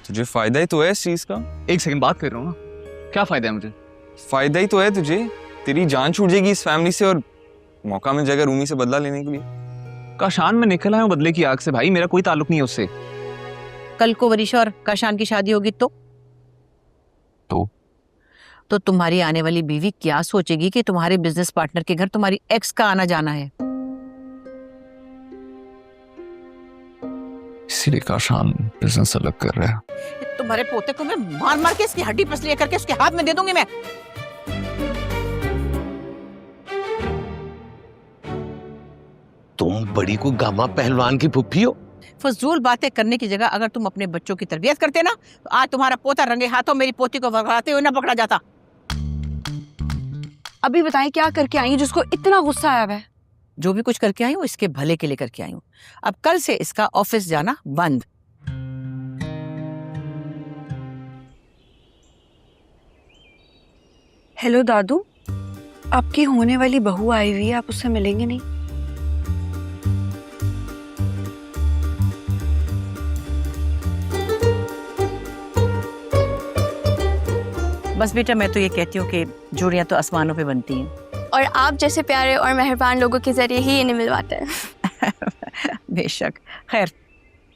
तुझे फायदा ही तो है इस चीज का। एक सेकंड बात कर रहा हूँ ना, क्या फायदा है मुझे? फायदा ही तो है तुझे, तेरी जान छूट जाएगी इस फैमिली से और मौका मिल जाएगा रूमी से बदला लेने के लिए। काशान में निकल आया हूँ बदले की आग से भाई, मेरा कोई ताल्लुक नहीं है उससे। कल को वरीशा और काशान की शादी होगी तो तुम्हारी आने वाली बीवी क्या सोचेगी कि तुम्हारे बिजनेस पार्टनर के घर तुम्हारी एक्स का आना जाना है। इसीलिए काशान बिजनेस अलग कर रहा है। तुम्हारे पोते को मैं मार मार के इसकी हड्डी पसली करके उसके हाथ में दे दूंगी मैं। तुम बड़ी को गामा पहलवान की फुफ्फी हो। फजूल बातें करने की जगह अगर तुम अपने बच्चों की तरबियत करते ना तो आज तुम्हारा पोता रंगे हाथों मेरी पोती को भगाते हुए ना पकड़ा जाता। अभी बताएं क्या करके आई जिसको इतना गुस्सा आया है? जो भी कुछ करके आई हूँ इसके भले के लिए करके आई हूँ। अब कल से इसका ऑफिस जाना बंद। हेलो दादू, आपकी होने वाली बहू आई हुई है, आप उससे मिलेंगे नहीं? बस बेटा मैं तो ये कहती हूँ कि जोड़ियां तो आसमानों पे बनती हैं। और आप जैसे प्यारे और मेहरबान लोगों के जरिए ही इन्हें मिलवाता है। बेशक। खैर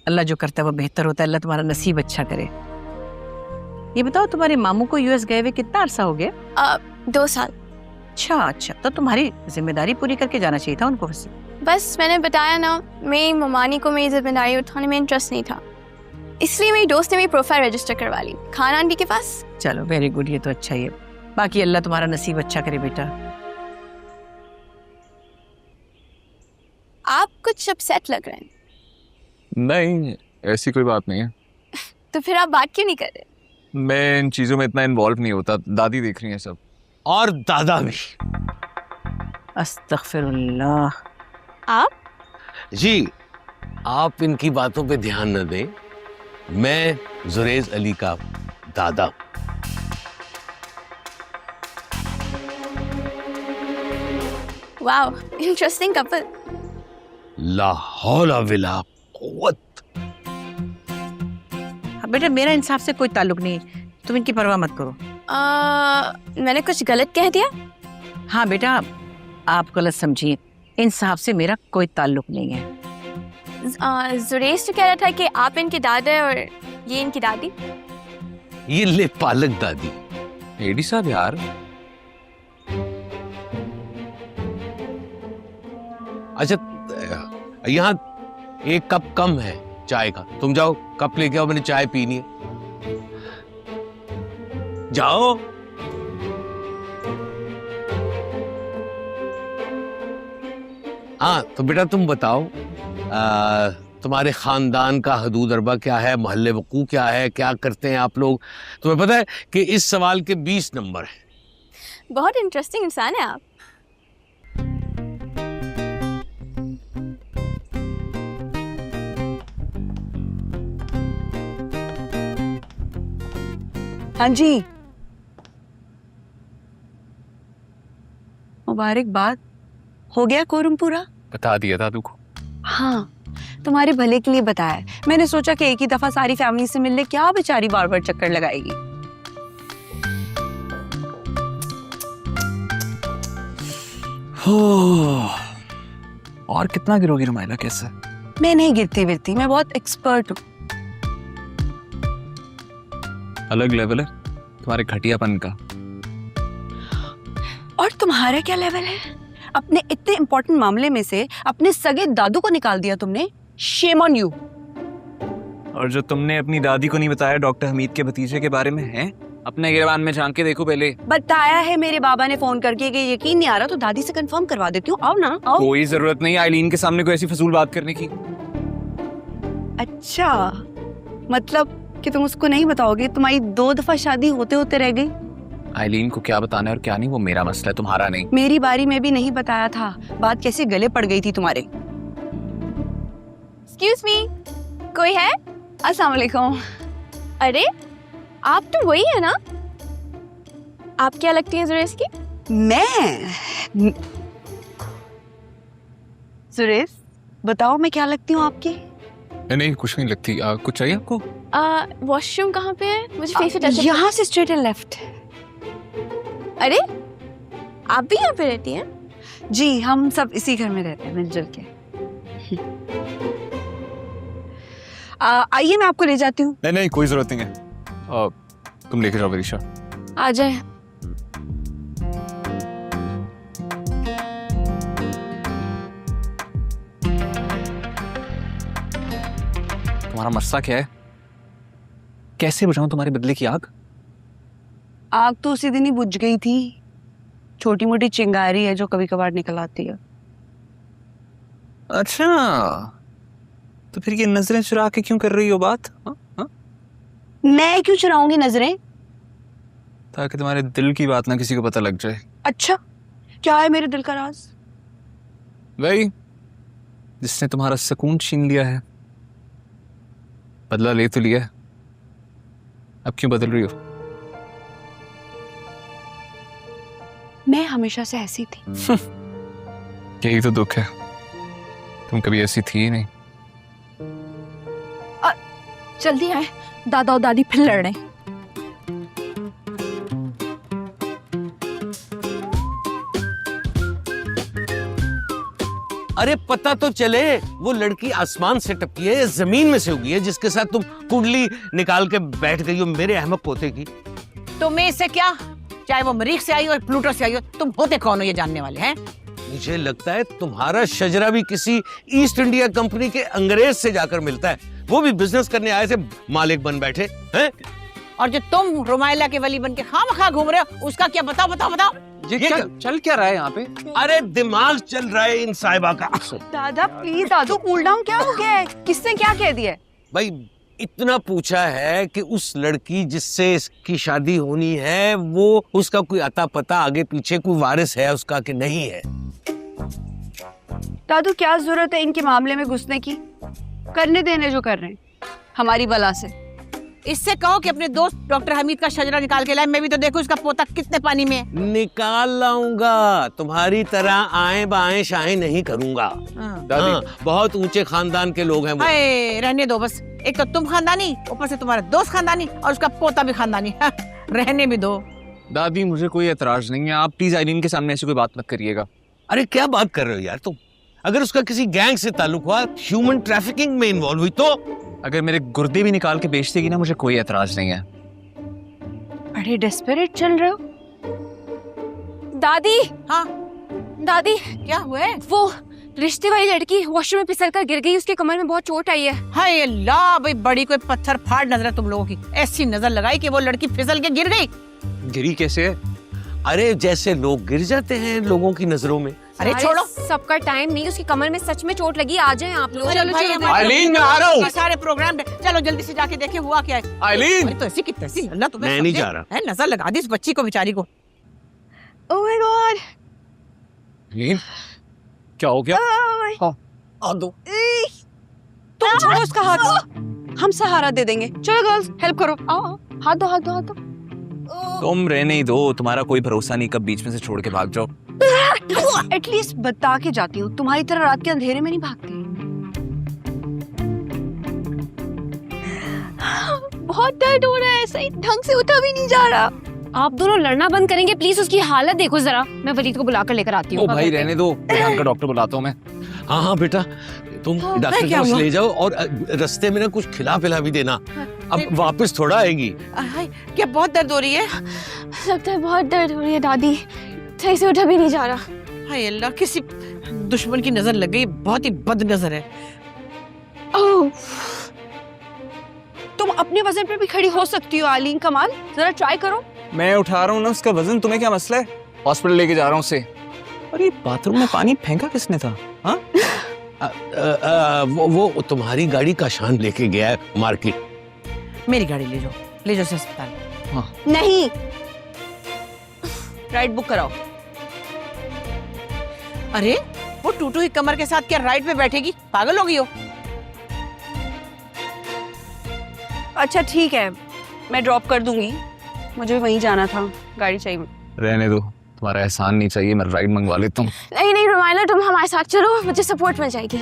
अल्लाह जो करता है वो बेहतर होता है, अल्लाह तुम्हारा नसीब अच्छा करे। ये बताओ तुम्हारे मामू को यूएस गए हुए कितना अरसा हो गया? 2 साल। अच्छा, तो तुम्हारी जिम्मेदारी पूरी करके जाना चाहिए था उनको। बस मैंने बताया ना, मेरी ममानी को मेरी जिम्मेदारी उठाने में इंटरेस्ट नहीं था, इसलिए मेरी दोस्त ने मेरी प्रोफाइल रजिस्टर करवा ली खान आंटी के पास। चलो वेरी गुड, ये तो अच्छा ही है। बाकी अल्लाह तुम्हारा नसीब अच्छा करे बेटा। आप कुछ अपसेट लग रहे हैं। नहीं, ऐसी कोई बात नहीं है। तो फिर आप बात क्यों नहीं कर रहे? मैं इन चीजों में इतना इन्वॉल्व नहीं होता, दादी देख रही है सब। और दादा भी। अस्तगफिरुल्लाह। आप जी, आप इनकी बातों पे ध्यान न दें। मैं जुरेज अली का दादा। Wow, interesting couple. ला हौला विला कुव्वत। बेटा मेरा इंसाफ से कोई ताल्लुक नहीं, तुम इनकी परवाह मत करो। मैंने कुछ गलत कह दिया? हाँ बेटा आप गलत समझिए, इंसाफ से मेरा कोई ताल्लुक नहीं है। जुरेश तो कह रहा था कि आप इनके दादा और ये इनकी दादी। ये ले पालक दादी। एडी साहब यार, अच्छा यहाँ 1 कप कम है चाय का, तुम जाओ कप लेके आओ, मैंने चाय पीनी है। जाओ। हाँ तो बेटा तुम बताओ, तुम्हारे खानदान का हदूद अरबा क्या है, मोहल्ले वकू क्या है, क्या करते हैं आप लोग? तुम्हें पता है कि इस सवाल के 20 नंबर है। बहुत इंटरेस्टिंग इंसान है आप। हाँ जी, मुबारकबाद। हो गया कोरम पूरा? बता दिया दादू को। हाँ, तुम्हारे भले के लिए बताया। मैंने सोचा कि एक ही दफा सारी फैमिली से मिल ले, क्या बेचारी बार बार चक्कर लगाएगी। और कितना गिरोगी रुमाइला? कैसे? मैं नहीं गिरती विरती, मैं बहुत एक्सपर्ट हूँ। अलग लेवल है तुम्हारे घटियापन का। और तुम्हारा क्या लेवल है? अपने इतने इंपॉर्टेंट मामले में से अपने सगे दादू को निकाल दिया तुमने। Shame on you. और जो तुमने अपनी दादी को नहीं बताया डॉक्टर हमीद के भतीजे के बारे में है, अपने गिरबान में झांक के देखो पहले। बताया है मेरे बाबा ने फोन करके कि यकीन नहीं आ रहा तो दादी से कंफर्म करवा देती हूँ। आओ ना, आओ। कोई जरूरत नहीं आइलीन के सामने कोई ऐसी फजूल बात करने की। अच्छा, मतलब कि तुम उसको नहीं बताओगे? तुम्हारी 2 दफा शादी होते होते रह गई। आइलीन को क्या बताना है और क्या नहीं वो मेरा मसला है, तुम्हारा नहीं। मेरी बारी में भी नहीं बताया था, बात कैसे गले पड़ गई थी तुम्हारे। एक्सक्यूज मी, कोई है? अस्सलाम वालेकुम। अरे आप तो वही है ना? आप क्या लगती हैं जुरेश की? मैं? सुरेश बताओ मैं क्या लगती हूँ आपकी? नहीं कुछ नहीं लगती। कुछ चाहिए आपको? वॉशरूम कहाँ पे है? मुझे फेस पे टच। यहाँ से स्ट्रेट एंड लेफ्ट। अरे आप भी यहाँ पे रहती हैं? जी, हम सब इसी घर में रहते हैं मिलजुल के। आइए मैं आपको ले जाती हूँ। नहीं नहीं कोई जरूरत नहीं है। तुम लेके जाओ विदिशा। आ जाए। तुम्हारा मसला क्या है? कैसे बुझाऊं तुम्हारे बदले की आग? आग तो उसी दिन ही बुझ गई थी। छोटी मोटी चिंगारी है जो कभी कभार निकल आती है। अच्छा, तो फिर ये नजरें चुरा के क्यों कर रही हो बात? मैं क्यों चुराऊंगी नजरें? ताकि तुम्हारे दिल की बात ना किसी को पता लग जाए। अच्छा, क्या है मेरे दिल का राज? वही जिसने तुम्हारा सुकून छीन लिया है। बदला ले तो लिया, अब क्यों बदल रही हो? मैं हमेशा से ऐसी थी। यही तो दुख है, तुम कभी ऐसी थी ही नहीं। जल्दी आए, दादा और दादी फिर लड़ रहे हैं। अरे पता तो चले, वो लड़की आसमान से टपकी है या जमीन में से उगी है जिसके साथ तुम कुंडली निकाल के बैठ गई हो मेरे अहमक पोते की। तुम्हें इससे क्या? चाहे वो मरीख से आई हो प्लूटो से आई हो, तुम होते कौन हो ये जानने वाले हैं? मुझे लगता है तुम्हारा शजरा भी किसी ईस्ट इंडिया कंपनी के अंग्रेज से जाकर मिलता है। वो भी बिजनेस करने आए थे, मालिक बन बैठे हैं। और जो तुम रुमाइला के वली बन के खामखा घूम रहे हो, उसका क्या? बताओ बताओ बताओ। ये क्या चल क्या रहा है यहाँ पे? अरे दिमाग चल रहा है इन साहिबा का। दादा प्लीज, दादू कूल डाउन। क्या हो गया है? किसने क्या कह दिया? भाई इतना पूछा है कि उस लड़की जिससे इसकी शादी होनी है वो उसका कोई अता पता आगे पीछे कोई वारिस है उसका कि नहीं है। दादू क्या जरूरत है इनके मामले में घुसने की? करने देने जो कर रहे हैं हमारी बला से। इससे कहो कि अपने दोस्त डॉक्टर हमीद का शजरा निकाल के लाए। मैं भी तो देखूं इसका पोता कितने पानी में है। निकाल लाऊंगा, तुम्हारी तरह आए बाएं शाएं नहीं करूंगा। हाँ, बहुत ऊंचे खानदान के लोग हैं वो। रहने दो बस। एक तो तुम खानदानी, ऊपर से तुम्हारा दोस्त खानदानी और उसका पोता भी खानदानी। रहने भी दो। दादी मुझे कोई एतराज नहीं है, आप प्लीज आइलीन के सामने ऐसी कोई बात मत करिएगा। अरे क्या बात कर रहे हो यार तुम? अगर उसका किसी गैंग से ताल्लुक हुआ, ह्यूमन ट्रैफिकिंग में इन्वॉल्व हुई, तो अगर मेरे गुर्दे भी निकाल के बेच देगी ना, मुझे कोई एतराज नहीं है। बड़े डेस्परेट चल रहे हो। दादी, हाँ दादी क्या हुआ है? वो रिश्ते वाली लड़की वॉशरूम में फिसल कर गिर गई, उसके कमर में बहुत चोट आई है। हाय अल्लाह, भाई बड़ी कोई पत्थर फाड़ नजर है तुम लोगों की। ऐसी नजर लगाई कि वो लड़की फिसल के गिर गई। गिरी कैसे है? अरे जैसे लोग गिर जाते हैं लोगों की नजरों में। अरे छोड़ो, सबका टाइम नहीं, उसकी कमर में सच में चोट लगी। आ जाएं आप लोग। चलो भाई, आइलीन मैं आ रहा हूँ। सारे प्रोग्राम चलो जल्दी से जाके देखे हुआ क्या है। आइलीन तो ऐसी की तैसी, अल्लाह तुम्हें मैं नहीं समझे। जा रहा। है नजर लगा दी इस बच्ची को, बेचारी को। ओह माय गॉड, आइलीन क्या हो गया? और दो तुम छोड़ो उसका हाथ, हम सहारा दे देंगे। चलो गर्ल्स हेल्प करो। आओ हाथ दो हाथ दो हाथ दो। तुम रहने ही दो, तुम्हारा कोई भरोसा नहीं कब बीच में से छोड़ के भाग जाओ। एटलीस्ट बता के जाती हूँ, तुम्हारी तरह रात के अंधेरे में नहीं भागती। बहुत दर्द हो रहा है, सही ढंग से उठा भी नहीं जा रहा। आप दोनों लड़ना बंद करेंगे प्लीज? उसकी हालत देखो जरा। मैं वलीद को बुलाकर लेकर आती हूँ। ओ भाई रहने दो, यहाँ का डॉक्टर बुलाता हूँ मैं। हाँ हाँ बेटा, तुम डॉक्टर के पास ले जाओ और रास्ते में ना कुछ खिला पिला भी देना। अब वापस थोड़ा आएगी। क्या बहुत दर्द हो रही है? लगता है बहुत दर्द हो रही है दादी, सही से उठा भी नहीं जा रहा। हाय अल्लाह, किसी दुश्मन की नजर लग गई। बहुत ही बद नजर है। ओह, तुम अपने वजन पे भी खड़ी हो सकती हो आइलीन, कमाल जरा ट्राई करो। मैं उठा रहा हूँ ना उसका वजन, तुम्हें क्या मसला है? हॉस्पिटल लेके जा रहा हूँ उसे। और ये बाथरूम में पानी फेंका किसने था? हाँ वो तुम्हारी गाड़ी का शान लेके गया है मार्केट। मेरी गाड़ी ले जाओ, ले जाओ अस्पताल। हाँ। नहीं, राइड बुक कराओ। अरे वो टूटू ही कमर के साथ क्या राइड पे बैठेगी? पागल हो गई हो? अच्छा ठीक है, मैं ड्रॉप कर दूंगी, मुझे भी वहीं जाना था, गाड़ी चाहिए। रहने दो, तुम्हारा एहसान नहीं चाहिए, मैं राइड मंगवा लेता हूँ। नहीं नहीं रुमाइला, तुम हमारे साथ चलो, मुझे सपोर्ट मिल जाएगी।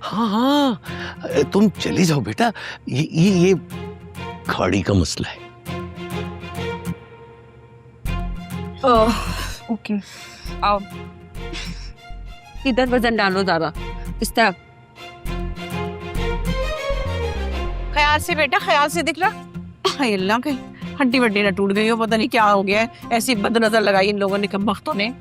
हाँ हाँ, तुम चली जाओ बेटा, ये गाड़ी का मसला है। ओके, आओ इधर वजन डालो ज़्यादा, इस तरफ। ख्याल से बेटा, ख्याल से दिख रहा। हाय अल्लाह, के हड्डी वड्डी ना टूट गई हो, पता नहीं क्या हो गया है। ऐसी बदनजर लगाई इन लोगों ने, कमबख्तों ने।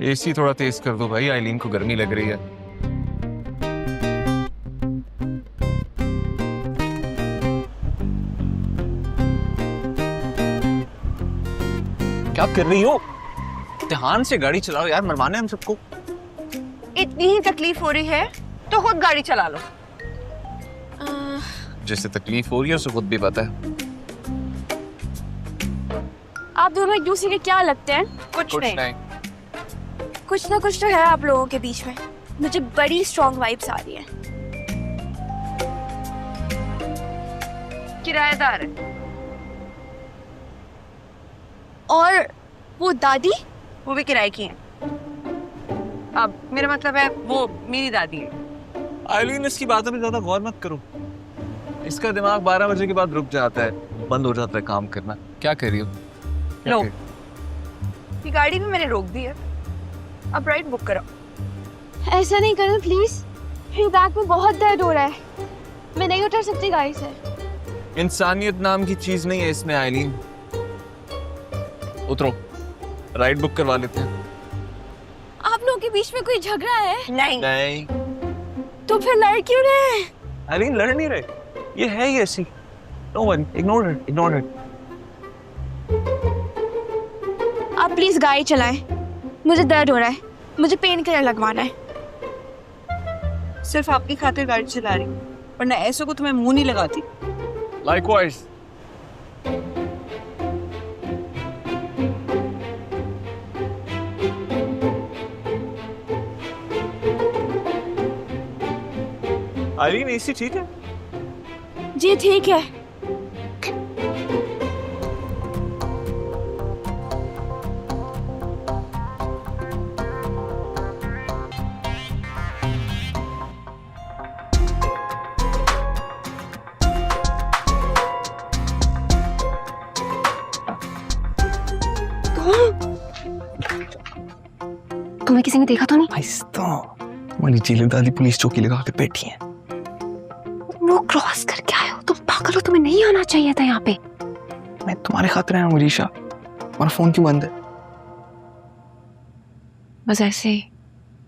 एसी थोड़ा तेज कर दो भाई, आइलीन को गर्मी लग रही है। क्या कर रही हो? ध्यान से गाड़ी चलाओ यार, मरवाना है हम सबको। इतनी ही तकलीफ हो रही है तो खुद गाड़ी चला लो। जिससे तकलीफ हो रही है उसे खुद भी पता है। आप दोनों एक दूसरे के क्या लगते हैं? कुछ नहीं। कुछ ना कुछ तो है आप लोगों के बीच में। मुझे बड़ी स्ट्रॉन्ग वाइब्स आ रही है। किराएदार है। और वो दादी? वो भी किराए की है। अब मेरा मतलब है वो मेरी दादी है। आइलीन, इसकी बातों में ज्यादा गौर मत करो। इसका दिमाग 12 बजे के बाद रुक जाता है, बंद हो जाता है काम करना। क्या कर रही हो? लो, ये गाड़ी भी मैंने रोक दी है, अब राइड बुक करो। ऐसा नहीं करो प्लीज, मेरे बैक में बहुत दर्द हो रहा है, मैं नहीं उतर सकती गाड़ी से। इंसानियत नाम की चीज नहीं है इसमें आइलीन। उतरो, राइड बुक करवा लेते हैं। आप लोगों के बीच में कोई झगड़ा है? नहीं। तो फिर लड़ क्यों रहे हैं? आइलीन, लड़ नहीं रहे, ये है ही ऐसी। No one, ignore it. आप प्लीज गाड़ी चलाएं, मुझे दर्द हो रहा है, मुझे पेन किलर लगवाना है। सिर्फ आपकी खातिर गाड़ी चला रही, वरना ऐसे को तुम्हें मुंह नहीं लगाती। लाइकवाइज। आइलीन, एसी ठीक है? जी ठीक है। तुम्हें किसी ने देखा तो नहीं? आहिस्ता, हमारी जेलर दादी पुलिस चौकी लगा के बैठी है। वो क्रॉस करके आए हो, तुम पागल हो, तुम्हें नहीं आना चाहिए था यहाँ पे। मैं तुम्हारे खातिर आया हूँ मरीशा, तुम्हारा फोन क्यों बंद है? बस ऐसे ही।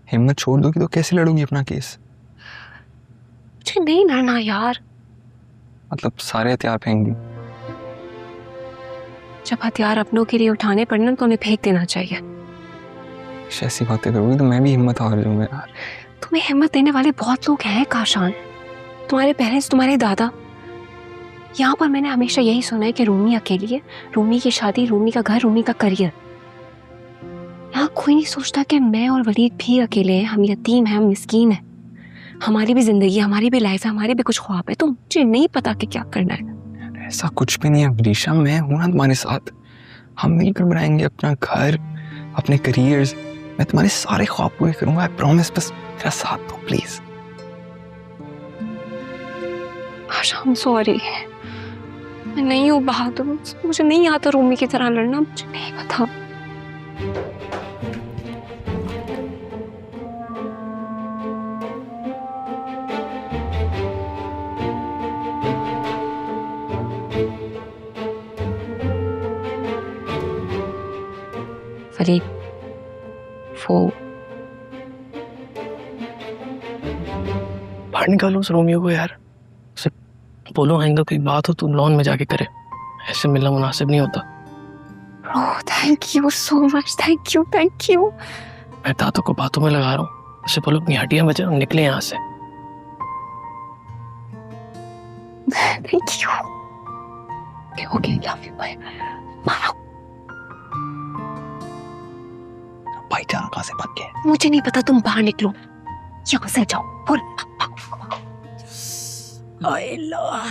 हिम्मत छोड़ दोगी तो कैसे लड़ोगी अपना केस? मुझे नहीं लड़ना यार। मतलब सारे हथियार फेंक दी? जब हथियार अपनों के लिए उठाने पड़े तो उन्हें फेंक देना चाहिए। ऐसी बातें करोगी तो मैं भी हिम्मत हार जाऊंगा यार। तुम्हें हिम्मत देने वाले बहुत लोग हैं काशान, तुम्हारे पेरेंट्स, तुम्हारे दादा। यहाँ पर मैंने हमेशा यही सुना है कि रूमी अकेली है, रूमी की शादी, रूमी का घर, रूमी का करियर। यहाँ कोई नहीं सोचता कि मैं और वलीद भी अकेले हैं, हम यतीम हैं, हम मिस्कीन हैं, हमारी भी जिंदगी, हमारी भी लाइफ है, हमारे भी कुछ ख्वाब है। तो मुझे नहीं पता कि क्या करना है। ऐसा कुछ भी नहीं है मरीशा, मैं हूं ना तुम्हारे साथ। हम मिलकर बनाएंगे अपना घर, अपने करियर्स। मैं तुम्हारे सारे ख्वाब पूरे करूंगा, आई प्रॉमिस। बस मेरा साथ दो प्लीज। आशा सॉरी, मैं नहीं हूँ बहादुर, मुझे नहीं आता रूमी की तरह लड़ना, मुझे नहीं पता। फरीद, वो बाहर निकालो उस रोमियो को यार। उसे बोलो आइंदा कोई बात हो तो लॉन में जाके करे, ऐसे मिलना मुनासिब नहीं होता। Oh thank you so much, thank you thank you. मैं दादू को बातों में लगा रहा हूँ, उसे बोलो अपनी हड्डियां बचा, निकले यहाँ से। Thank you. Okay love you, bye. भाई जान कहाँ से भाग गए? मुझे नहीं पता, तुम बाहर निकलो, यहाँ से जाओ।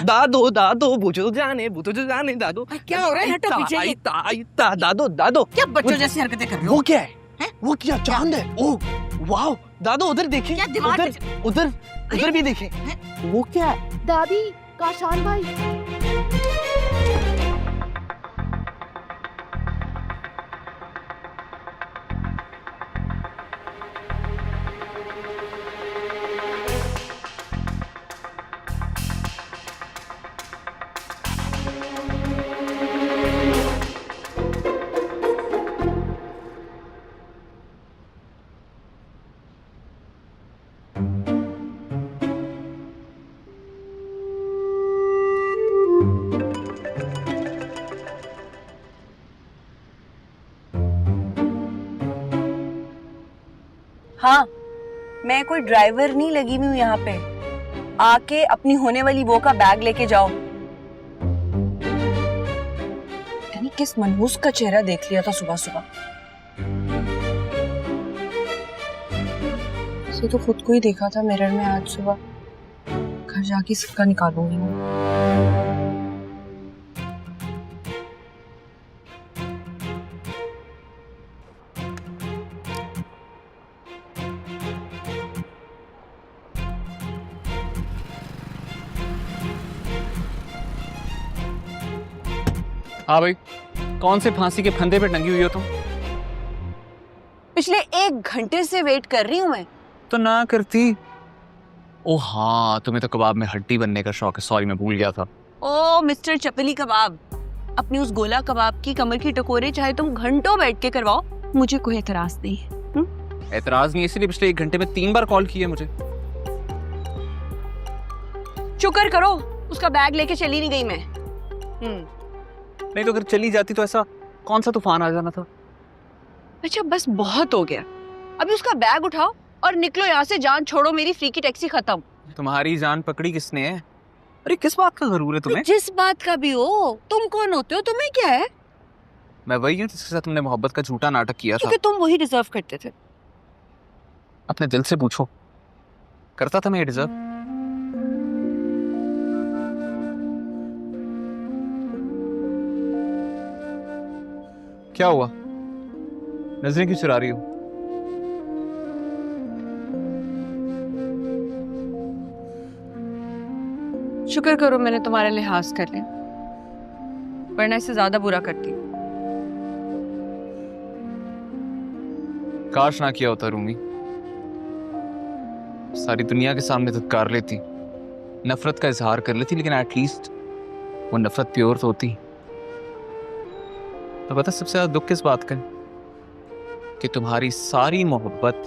दादो दादो बुझो जाने दादो। क्या हो रहा है? हटो पीछे। आइता दादो दादो। क्या बच्चों जैसी हरकतें कर रहे हो? वो क्या है? वो क्या चांद है? ओह वाह दादो, उधर देखिए, क्या दीवार उधर उधर उधर भी देखें। वो क्या है? दादी, काशान भाई। हाँ, मैं कोई ड्राइवर नहीं लगी हुई हूँ यहाँ पे। आके अपनी होने वाली वो का बैग लेके जाओ। यानी किस मनहूस का चेहरा देख लिया था सुबह सुबह। इसे तो खुद को ही देखा था मिरर में आज सुबह। घर जाके सिक्का निकालूंगी मैं। हाँ भाई, कौन से फांसी के फंदे पे टंगी हुई हो तुम? पिछले 1 घंटे से वेट कर रही हूँ मैं। तो ना करती। ओ हाँ, तुम्हें तो कबाब में हड्डी बनने का शौक है। सॉरी, मैं भूल गया था। ओ मिस्टर चपली कबाब, अपनी उस गोला कबाब की कमर की टकोरे चाहे तुम घंटों बैठ के करवाओ, मुझे कोई एतराज नहीं है। एतराज नहीं, इसलिए पिछले 1 घंटे में 3 बार कॉल की है मुझे। शुक्र करो उसका बैग लेके चली नहीं गई मैं। नहीं तो अगर चली जाती तो ऐसा कौन सा तूफान आ जाना था। अच्छा बस बहुत हो गया, अभी उसका बैग उठाओ और निकलो यहाँ से। जान छोड़ो मेरी, फ्री की टैक्सी खत्म। तुम्हारी जान पकड़ी किसने है? अरे किस बात का जरूर है तुम्हें? जिस बात का भी हो, तुम कौन होते हो, तुम्हें क्या है? मैं वही हूँ जिसके साथ तुमने मोहब्बत का झूठा नाटक किया था। क्योंकि तुम वही डिजर्व करते थे। अपने दिल से पूछो, करता था मैं ये डिजर्व? क्या हुआ? नजरें क्यों चुरा रही हो? शुक्र करो मैंने तुम्हारे लिहाज कर लिया, वरना इससे ज्यादा बुरा करती। काश ना किया होता रूमी। सारी दुनिया के सामने धुतकार लेती, नफरत का इजहार कर लेती, लेकिन एटलीस्ट वो नफरत प्योर तो होती। तो पता सबसे ज्यादा दुख किस बात का है? कि तुम्हारी सारी मोहब्बत,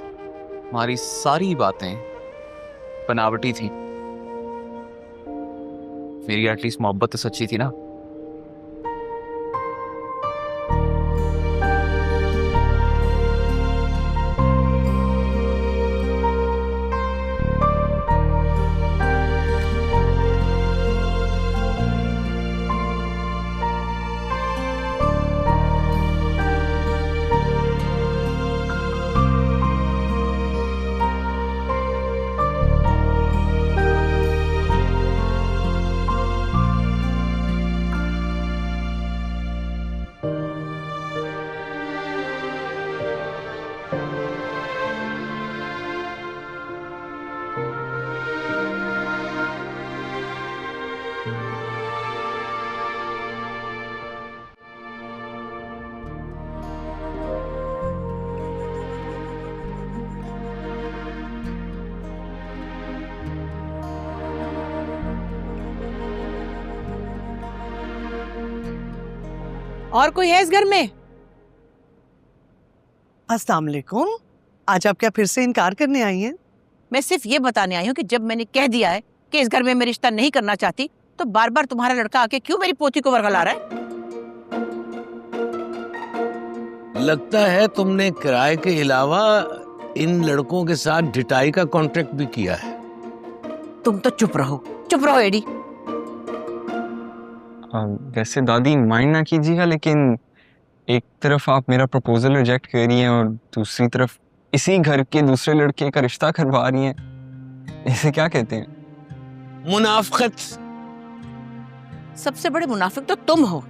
तुम्हारी सारी बातें बनावटी थी। मेरी एटलीस्ट मोहब्बत तो सच्ची थी ना। और कोई है इस घर में? अस्सलाम वालेकुम। आज आप क्या फिर से इनकार करने आई हैं? मैं सिर्फ ये बताने आई हूँ कि जब मैंने कह दिया है कि इस घर में मैं रिश्ता नहीं करना चाहती, तो बार बार तुम्हारा लड़का आके क्यों मेरी पोती को वर्गला रहा है? लगता है तुमने किराए के अलावा इन लड़कों के साथ ढिटाई का कॉन्ट्रैक्ट भी किया है। तुम तो चुप रहो एडी। वैसे दादी माइंड ना कीजिएगा, लेकिन एक तरफ आप मेरा प्रपोजल रिजेक्ट कर रही हैं और दूसरी तरफ इसी घर के दूसरे लड़के का रिश्ता करवा रही हैं। इसे क्या कहते हैं? मुनाफिकत। सबसे बड़े मुनाफिक तो तुम हो।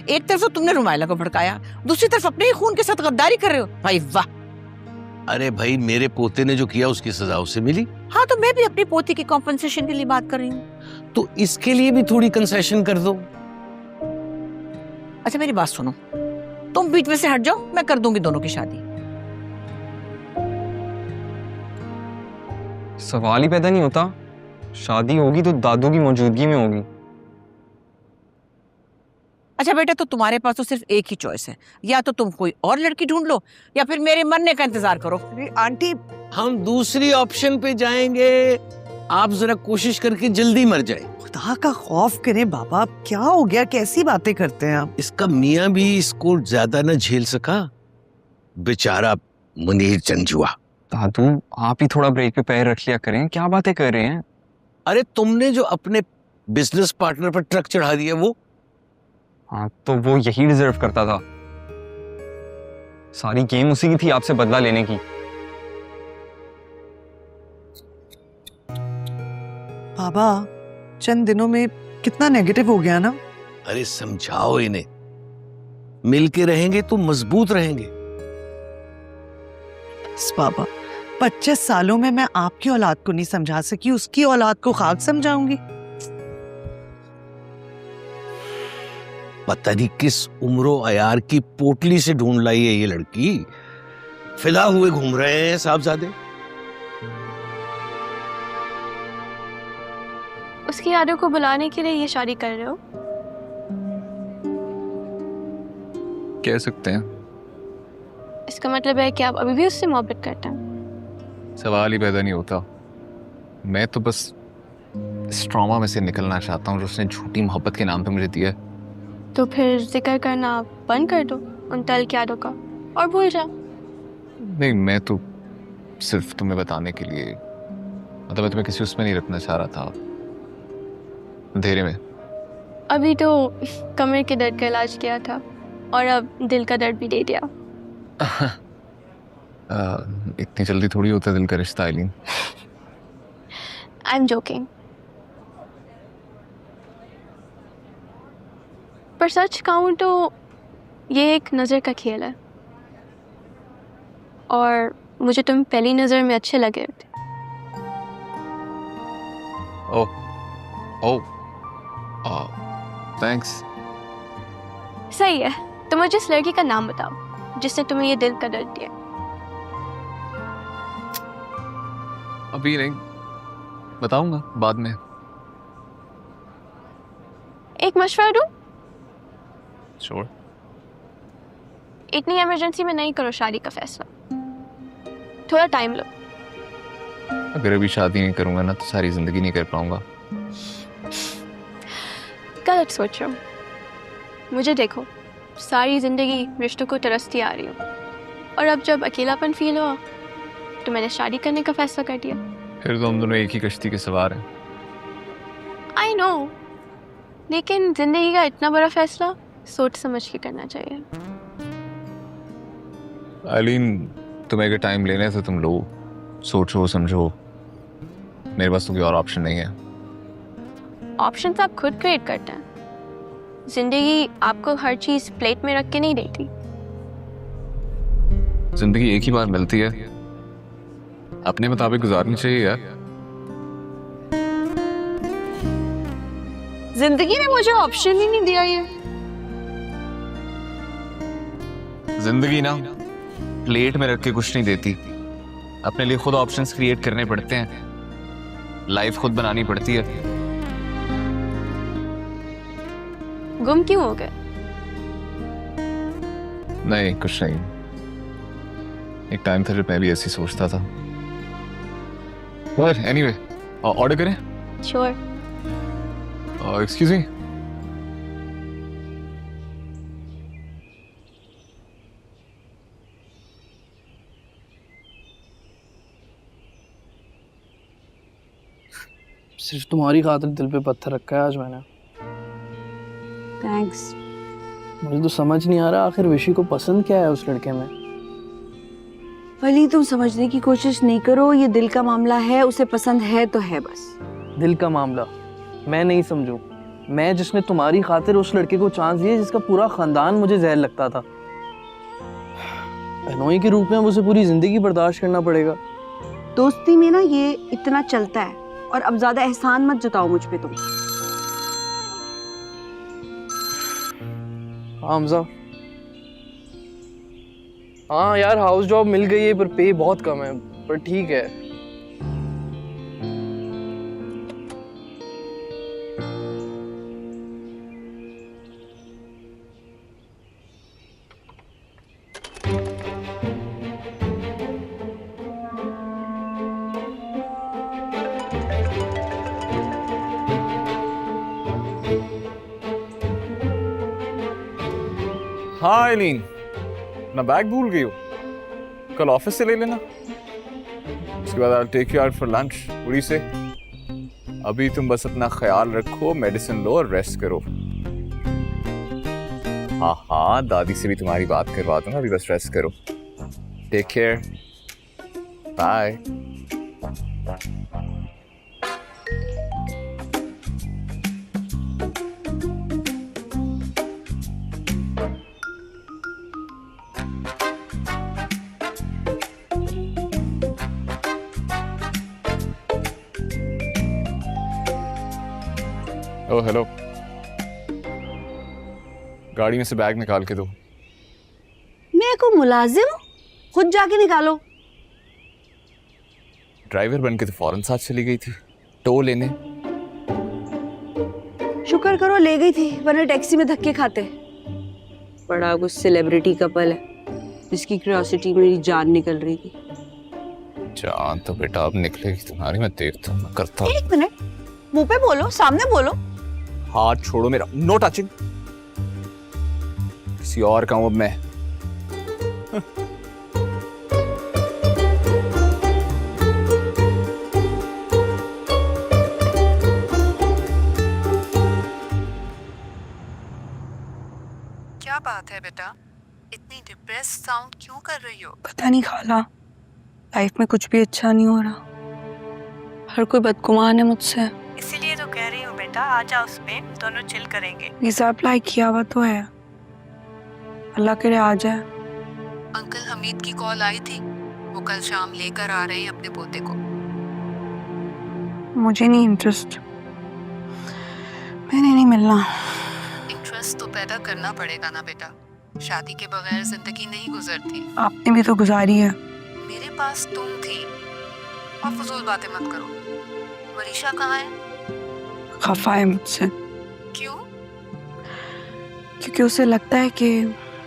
एक तरफ तो तुमने रुमाइला को भड़काया, दूसरी तरफ अपने ही खून के साथ गद्दारी कर रहे हो। भाई वाह। अरे भाई, मेरे पोते ने जो किया उसकी सजा उसे मिली। हाँ, तो मैं भी अपनी पोती की कॉम्पनसेशन के लिए बात कर रही हूँ। तो इसके लिए भी थोड़ी कंसेशन कर दो। अच्छा मेरी बात सुनो, तुम बीच में से हट जाओ, मैं कर दूंगी दोनों की शादी। सवाल ही पैदा नहीं होता। शादी होगी तो दादू की मौजूदगी में होगी। अच्छा बेटा, तो तुम्हारे पास तो सिर्फ एक ही चॉइस है, या तो तुम कोई और लड़की ढूंढ लो या फिर मेरे मरने का इंतजार करो। आंटी, हम दूसरी ऑप्शन पे जाएंगे। आप जरा कोशिश करके जल्दी मर जाए। खुदा का खौफ करें बाबा, क्या हो गया? कैसी बातें करते हैं आप? इसका मियाँ भी इसको ज्यादा न झेल सका, बेचारा मुनीर चंजुआ। दादू आप ही थोड़ा ब्रेक पे पैर रख लिया करें, क्या बातें कर रहे हैं? अरे तुमने जो अपने बिजनेस पार्टनर पर ट्रक चढ़ा दिया वो। हाँ, तो वो यही डिजर्व करता था। सारी गेम उसी की थी, आपसे बदला लेने की। बाबा, चंद दिनों में कितना नेगेटिव हो गया ना। अरे समझाओ इन्हें, मिलके रहेंगे तो मजबूत रहेंगे। बाबा, 25 सालों में मैं आपकी औलाद को नहीं समझा सकी, उसकी औलाद को खाक समझाऊंगी। पता नहीं किस उम्रो अयार की पोटली से ढूंढ लाई है ये लड़की। फिदा हुए घूम रहे हैं साहबजादे। उसकी यादों को बुलाने के लिए ये शादी कर रहे हो? कह सकते हैं। इसका मतलब है कि आप अभी भी उससे मोहब्बत करते हैं? सवाल ही पैदा नहीं होता। मैं तो बस इस ट्रॉमा में से निकलना चाहता हूँ जो उसने झूठी मोहब्बत के नाम पे मुझे दिया है। तो फिर जिक्र करना बंद कर दो उन तल की यादों का और भूल जाओ। नहीं, मैं तो सिर्फ तुम्हें बताने के लिए, मतलब मैं तुम्हें किसी उसमें नहीं रखना चाह रहा था, अंधेरे में। अभी तो कमर के दर्द का इलाज किया था और अब दिल का दर्द भी दे दिया। इतनी जल्दी थोड़ी होता है दिल का रिश्ता आइलीन। I am joking. पर सच कहूँ तो ये एक नज़र का खेल है और मुझे तुम पहली नज़र में अच्छे लगे थे। ओह, थैंक्स। सही है, तो मुझे इस लड़की का नाम बताओ जिसने तुम्हें ये दिल का दर्द दिया। अभी नहीं, बताऊंगा बाद में। एक मशवरा दूं? श्योर। इतनी इमरजेंसी में नहीं करो शादी का फैसला, थोड़ा टाइम लो। अगर अभी शादी नहीं करूंगा ना तो सारी जिंदगी नहीं कर पाऊंगा। गलत सोच रहे हो। मुझे देखो, सारी जिंदगी रिश्तों को तरसती आ रही हूँ और अब जब अकेलापन फील हुआ तो मैंने शादी करने का फैसला कर दिया। फिर तो हम दोनों एक ही कश्ती के सवार हैं। आई नो, लेकिन जिंदगी का इतना बड़ा फैसला सोच समझ के करना चाहिए। आइलीन, तुम्हें अगर टाइम लेना है तो तुम लो, सोचो समझो। मेरे पास तो कोई और ऑप्शन नहीं है। ऑप्शन आप खुद क्रिएट करते हैं। जिंदगी आपको हर चीज प्लेट में रख के नहीं देती। जिंदगी एक ही बार मिलती है, अपने मुताबिक गुजारनी चाहिए यार। जिंदगी ने मुझे ऑप्शन ही नहीं दिया। ये जिंदगी ना प्लेट में रख के कुछ नहीं देती, अपने लिए खुद ऑप्शंस क्रिएट करने पड़ते हैं, लाइफ खुद बनानी पड़ती है। गुम क्यों हो गए? नहीं कुछ नहीं, एक टाइम था जब मैं भी ऐसी सोचता था। पर एनीवे, ऑर्डर करें? श्योर। Excuse me. सिर्फ तुम्हारी खातिर दिल पे पत्थर रखा है आज मैंने। थैंक्स। मुझे तो समझ नहीं आ रहा आखिर विशी को पसंद क्या है उस लड़के में। वली तुम समझने की कोशिश नहीं करो, ये दिल का मामला है, उसे पसंद है तो है बस। दिल का मामला मैं नहीं समझू। मैं जिसने तुम्हारी खातिर उस लड़के को चांस दिया जिसका पूरा खानदान मुझे जहर लगता था, बहनोई के रूप में अब उसे पूरी जिंदगी बर्दाश्त करना पड़ेगा। दोस्ती में ना ये इतना चलता है, और अब ज्यादा एहसान मत जताओ मुझ पे तुम। हमजा, हाँ यार हाउस जॉब मिल गई है पर पे बहुत कम है, पर ठीक है। हाँ एलीन, मैं बैग भूल गई हूँ, कल ऑफिस से ले लेना। उसके बाद I'll take you out for lunch। उड़ी से अभी तुम बस अपना ख्याल रखो, मेडिसिन लो और रेस्ट करो। हाँ हाँ, दादी से भी तुम्हारी बात करवा दूंगा, अभी बस रेस्ट करो। Take care, bye. Oh hello, गाड़ी में से बैग निकाल के दो। मैं को मुलाजिम हूं? खुद जाके निकालो। ड्राइवर बन के तो फौरन साथ चली गई थी टो लेने। शुक्र करो ले गई थी, वरना टैक्सी में धक्के खाते। बड़ा कुछ सेलिब्रिटी कपल है जिसकी क्यूरियोसिटी मेरी जान निकल रही थी। जान तो बेटा अब निकलेगी तुम्हारी, मैं देखता हूँ, करता हूँ। एक मिनट, मुंह पे बोलो, सामने बोलो। हाथ छोड़ो मेरा, नो टचिंग। किसी और का हूं अब मैं। क्या बात है बेटा, इतनी डिप्रेस साउंड क्यों कर रही हो? पता नहीं खाला, लाइफ में कुछ भी अच्छा नहीं हो रहा। हर कोई बदगुमान है मुझसे। इसीलिए तो कह रही हूँ बेटा, आ जा उसमें, दोनों चिल करेंगे। वीजा अप्लाई किया हुआ तो है, अल्लाह करे आ जाए। अंकल हमीद की कॉल आई थी, वो कल शाम लेकर आ रहे हैं अपने पोते को। मुझे नहीं इंटरेस्ट, मैंने नहीं मिलना। इंटरेस्ट तो पैदा करना पड़ेगा ना बेटा, शादी के बगैर जिंदगी नहीं गुजरती। आपने भी तो गुजारी है। मेरे पास तुम थी, और फजूल बातें मत करो। वरीशा कहाँ है? खफा है मुझसे। क्यों? क्योंकि उसे लगता है कि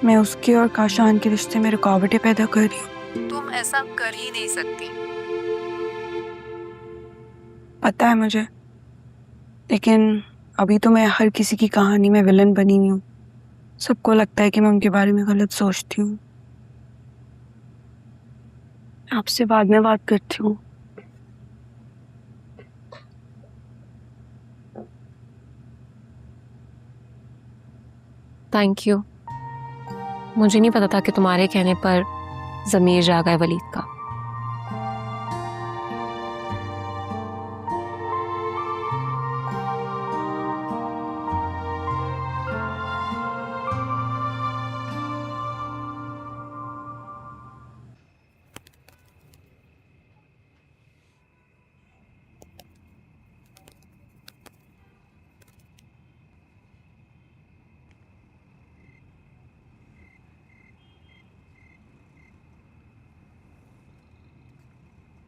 मैं उसके और काशान के रिश्ते में रुकावटें पैदा कर रही हूँ। तुम ऐसा कर ही नहीं सकती। पता है मुझे, लेकिन अभी तो मैं हर किसी की कहानी में विलन बनी हुई हूँ। सबको लगता है कि मैं उनके बारे में गलत सोचती हूँ। आपसे बाद में बात करती हूँ। Thank you. मुझे नहीं पता था कि तुम्हारे कहने पर ज़मीर जागा है वलीद का।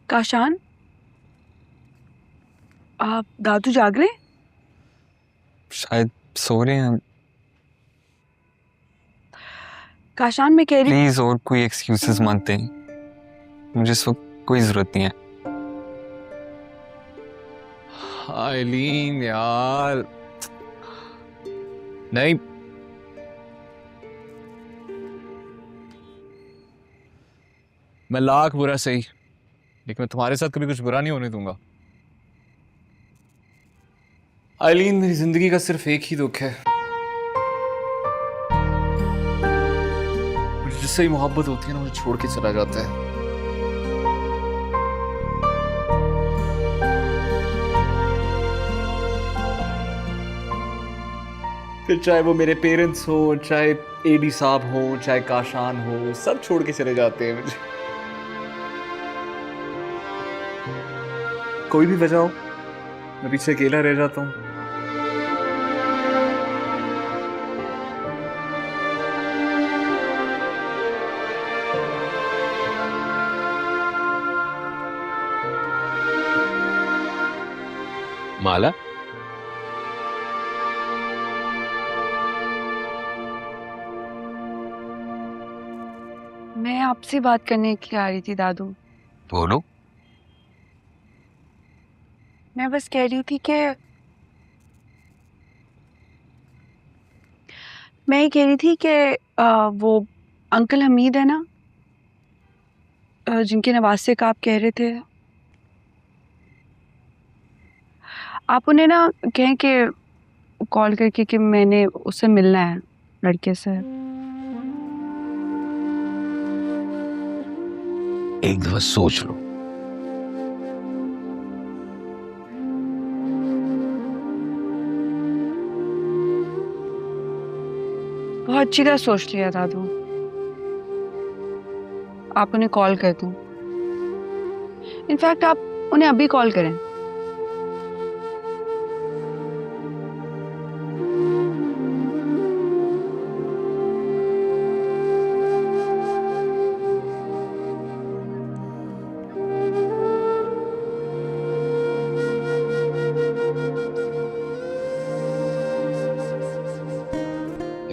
काशान, आप दादू जाग रहे? शायद सो रहे हैं। काशान मैं कह रही प्लीज और कोई एक्सक्यूजेस मानते हैं, मुझे इस वक्त कोई जरूरत नहीं है। आइलीन यार, नहीं, मैं लाख बुरा सही, लेकिन मैं तुम्हारे साथ कभी कुछ बुरा नहीं होने दूंगा। आइलीन, मेरी जिंदगी का सिर्फ एक ही दुख है, मुझे जिससे ही मोहब्बत होती है ना, मुझे छोड़ के चला जाता है। फिर चाहे वो मेरे पेरेंट्स हो, चाहे एडी साहब हो, चाहे काशान हो, सब छोड़ के चले जाते हैं मुझे। कोई भी वजह हो, मैं पीछे अकेला रह जाता हूँ। माला, मैं आपसे बात करने के लिए आ रही थी दादू। बोलो। मैं बस कह रही थी कि मैं ये कह रही थी कि वो अंकल हमीद है ना, जिनके नवासे का आप कह रहे थे, आप उन्हें ना कहें कि कॉल करके कि मैंने उससे मिलना है, लड़के से। एक दफा सोच लो। बहुत अच्छी तरह सोच लिया दादू, आप उन्हें कॉल कर दो। इनफैक्ट आप उन्हें अभी कॉल करें।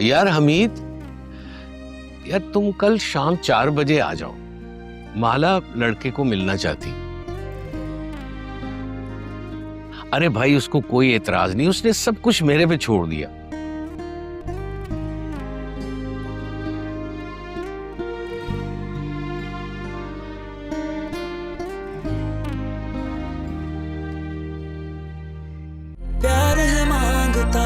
यार हमीद, यार तुम कल शाम 4 बजे आ जाओ, माला लड़के को मिलना चाहती। अरे भाई, उसको कोई एतराज नहीं, उसने सब कुछ मेरे पे छोड़ दिया। प्यार है मांगता